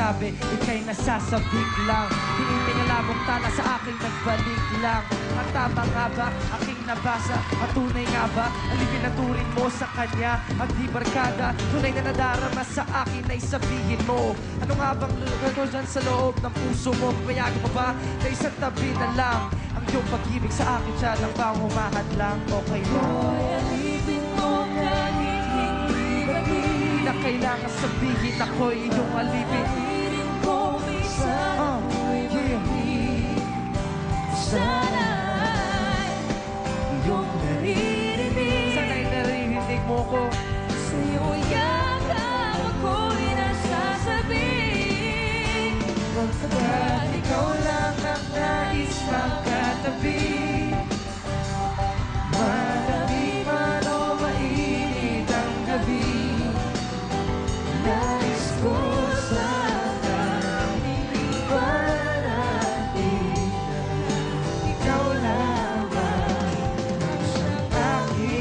sinasabi, ika'y nasasabik lang. Tinitingala mong tala sa aking nagbalik lang. Ang tama nga ba, aking nabasa? Patunay nga ba, alipin na turing mo sa kanya? Ang di barkada, tunay na nadarama sa akin ay sabihin mo. Ano nga bang ano dyan sa loob ng puso mo? Payagan mo ba na isang tabi na lang? Ang iyong pag-ibig sa akin siya lang bang humahad lang? Okay mo? Alipin mo kahit hindi gabi. Na kailangan sabihin ako'y iyong alipin. Alipin ko minsan ako'y mali. Sana'y iyong naririnig. Sana'y naririnig mo ko. Sa'yo yakap ako'y nasasabi. Pagkat ikaw lang ang nais magkatabi. Malamig man o mainit ang gabi, nais ko sanang iparating ikaw lamang sa akin.